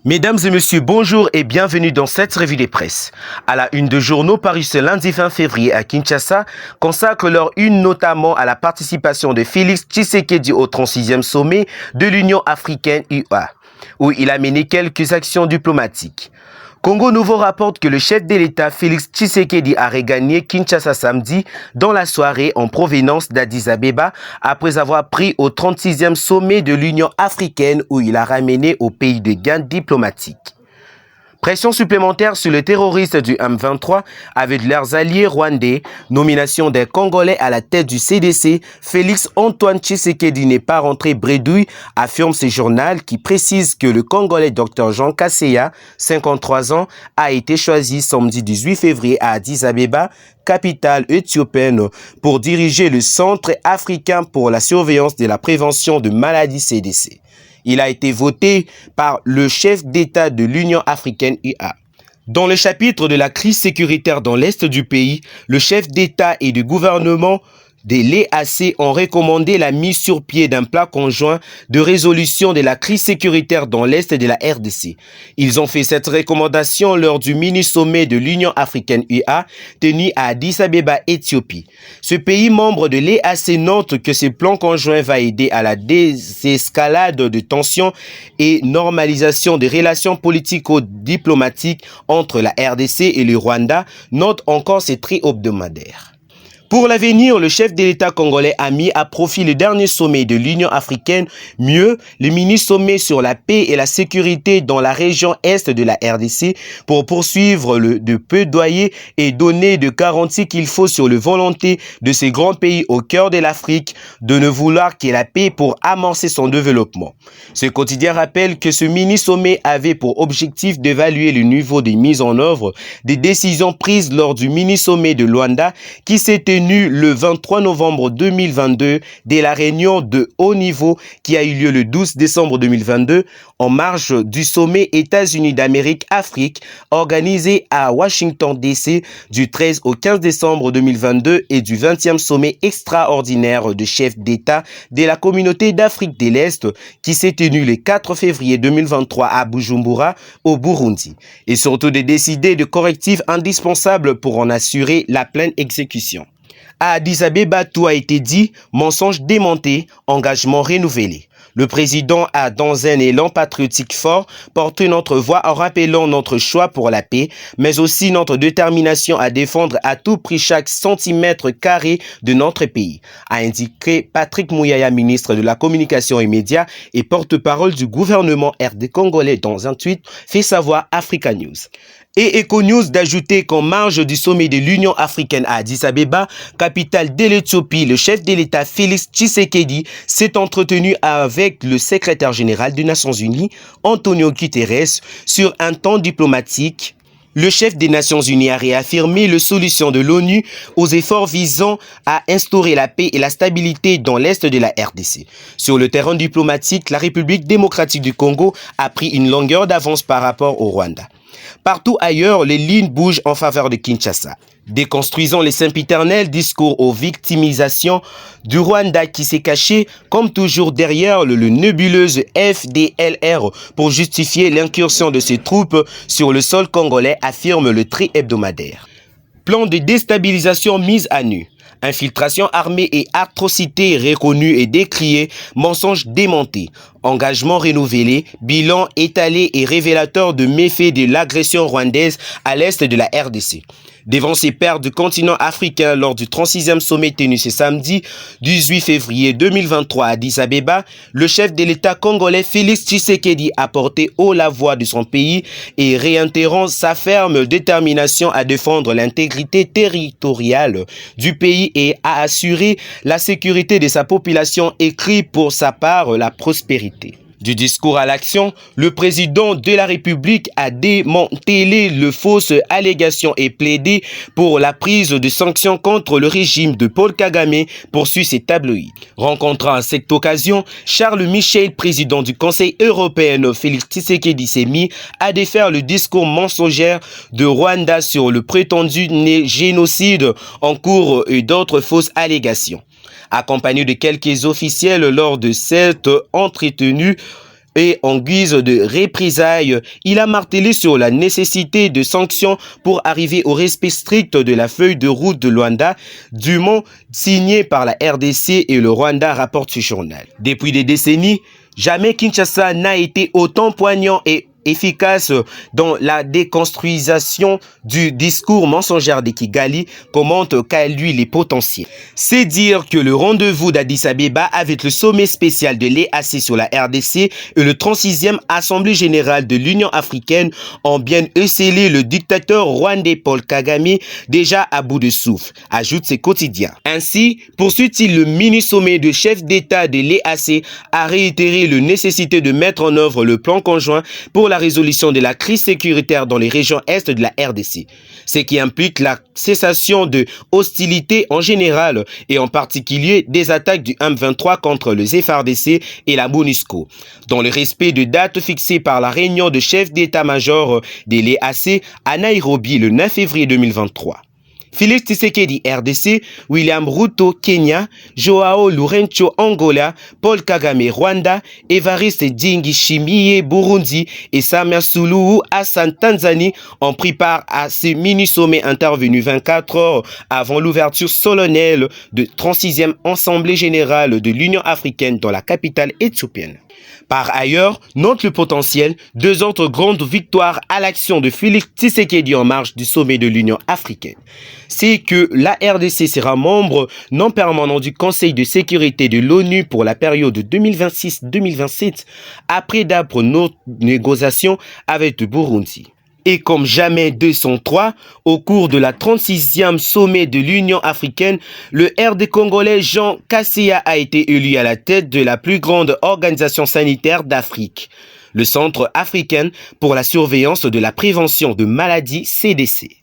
Mesdames et messieurs, bonjour et bienvenue dans cette revue des presses. À la une de journaux parus ce lundi 20 février à Kinshasa, consacre leur une notamment à la participation de Félix Tshisekedi au 36e sommet de l'Union africaine UA, où il a mené quelques actions diplomatiques. Congo Nouveau rapporte que le chef de l'État Félix Tshisekedi a regagné Kinshasa samedi dans la soirée en provenance d'Addis Abeba après avoir pris au 36e sommet de l'Union africaine où il a ramené au pays de gains diplomatiques. Pression supplémentaire sur les terroristes du M23 avec leurs alliés rwandais, nomination des Congolais à la tête du CDC, Félix Antoine Tshisekedi n'est pas rentré bredouille, affirme ce journal qui précise que le Congolais Dr Jean Kaseya, 53 ans, a été choisi samedi 18 février à Addis Abeba, capitale éthiopienne, pour diriger le Centre africain pour la surveillance de la prévention de maladies CDC. Il a été voté par le chef d'État de l'Union africaine UA. Dans le chapitre de la crise sécuritaire dans l'Est du pays, le chef d'État et du gouvernement de l'EAC ont recommandé la mise sur pied d'un plan conjoint de résolution de la crise sécuritaire dans l'Est de la RDC. Ils ont fait cette recommandation lors du mini-sommet de l'Union africaine UA tenu à Addis Abeba, Éthiopie. Ce pays membre de l'EAC note que ce plan conjoint va aider à la désescalade de tensions et normalisation des relations politico-diplomatiques entre la RDC et le Rwanda, note encore ces tri hebdomadaires. Pour l'avenir, le chef de l'État congolais a mis à profit le dernier sommet de l'Union africaine, mieux, le mini-sommet sur la paix et la sécurité dans la région est de la RDC pour poursuivre le plaidoyer et donner de garanties qu'il faut sur la volonté de ces grands pays au cœur de l'Afrique de ne vouloir que la paix pour amorcer son développement. Ce quotidien rappelle que ce mini-sommet avait pour objectif d'évaluer le niveau de mise en œuvre des décisions prises lors du mini-sommet de Luanda qui s'était le 23 novembre 2022 de la réunion de haut niveau qui a eu lieu le 12 décembre 2022 en marge du sommet États-Unis d'Amérique-Afrique organisé à Washington DC du 13 au 15 décembre 2022 et du 20e sommet extraordinaire de chefs d'État de la communauté d'Afrique de l'Est qui s'est tenu le 4 février 2023 à Bujumbura au Burundi et surtout de décider de correctifs indispensables pour en assurer la pleine exécution. À Addis Abeba, tout a été dit, mensonge démonté, engagement renouvelé. Le président a, dans un élan patriotique fort, porté notre voix en rappelant notre choix pour la paix, mais aussi notre détermination à défendre à tout prix chaque centimètre carré de notre pays, a indiqué Patrick Mouyaya, ministre de la Communication et Médias et porte-parole du gouvernement RD congolais dans un tweet, fait savoir Africa News. Et EcoNews d'ajouter qu'en marge du sommet de l'Union africaine à Addis Abeba, capitale de l'Éthiopie, le chef de l'État Félix Tshisekedi s'est entretenu avec le secrétaire général des Nations Unies, Antonio Guterres, sur un ton diplomatique. Le chef des Nations Unies a réaffirmé la solution de l'ONU aux efforts visant à instaurer la paix et la stabilité dans l'Est de la RDC. Sur le terrain diplomatique, la République démocratique du Congo a pris une longueur d'avance par rapport au Rwanda. Partout ailleurs, les lignes bougent en faveur de Kinshasa. Déconstruisons les sempiternels discours aux victimisations du Rwanda qui s'est caché, comme toujours, derrière le nébuleuse FDLR pour justifier l'incursion de ses troupes sur le sol congolais, affirme le tri hebdomadaire. Plan de déstabilisation mise à nu. Infiltration armée et atrocités reconnues et décriées, mensonges démentés, engagement renouvelé, bilan étalé et révélateur de méfaits de l'agression rwandaise à l'est de la RDC. Devant ses pairs du continent africain lors du 36e sommet tenu ce samedi 18 février 2023 à Addis Abeba, le chef de l'État congolais Félix Tshisekedi a porté haut la voix de son pays et réitérant sa ferme détermination à défendre l'intégrité territoriale du pays et à assurer la sécurité de sa population, écrit pour sa part la prospérité. Du discours à l'action, le président de la République a démantelé les fausses allégations et plaidé pour la prise de sanctions contre le régime de Paul Kagame, poursuit ses tabloïds. Rencontrant à cette occasion, Charles Michel, président du Conseil européen, Félix Tshisekedi s'est mis à défaire le discours mensonger de Rwanda sur le prétendu génocide en cours et d'autres fausses allégations. Accompagné de quelques officiels lors de cette entretenue, Et en guise de représailles, il a martelé sur la nécessité de sanctions pour arriver au respect strict de la feuille de route de Luanda, dûment signée par la RDC et le Rwanda, rapporte ce journal. Depuis des décennies, jamais Kinshasa n'a été autant poignant et efficace dans la déconstruisation du discours mensongère de Kigali, commente qu'à lui les potentiels. C'est dire que le rendez-vous d'Addis Abeba avec le sommet spécial de l'EAC sur la RDC et le 36e Assemblée générale de l'Union africaine ont bien escellé le dictateur rwandais Paul Kagame, déjà à bout de souffle, ajoute ses quotidiens. Ainsi, poursuit-il, le mini-sommet de chefs d'État de l'EAC a réitéré la nécessité de mettre en œuvre le plan conjoint pour la résolution de la crise sécuritaire dans les régions est de la RDC, ce qui implique la cessation de hostilités en général et en particulier des attaques du M23 contre le FARDC et la MONUSCO, dans le respect de dates fixées par la réunion de chefs d'état-major de l'EAC à Nairobi le 9 février 2023. Félix Tshisekedi RDC, William Ruto Kenya, Joao Lourenço Angola, Paul Kagame Rwanda, Evariste Ndayishimiye Burundi et Samia Suluhu Hassan Tanzanie ont pris part à ce mini-sommet intervenu 24 heures avant l'ouverture solennelle de 36e Assemblée générale de l'Union africaine dans la capitale éthiopienne. Par ailleurs, note le potentiel, deux autres grandes victoires à l'action de Félix Tshisekedi en marge du sommet de l'Union africaine. C'est que la RDC sera membre non permanent du Conseil de sécurité de l'ONU pour la période 2026-2027, après d'âpres négociations avec le Burundi. Et comme jamais 203, au cours de la 36e sommet de l'Union africaine, le RD congolais Jean Kassia a été élu à la tête de la plus grande organisation sanitaire d'Afrique, le Centre africain pour la surveillance de la prévention de maladies CDC.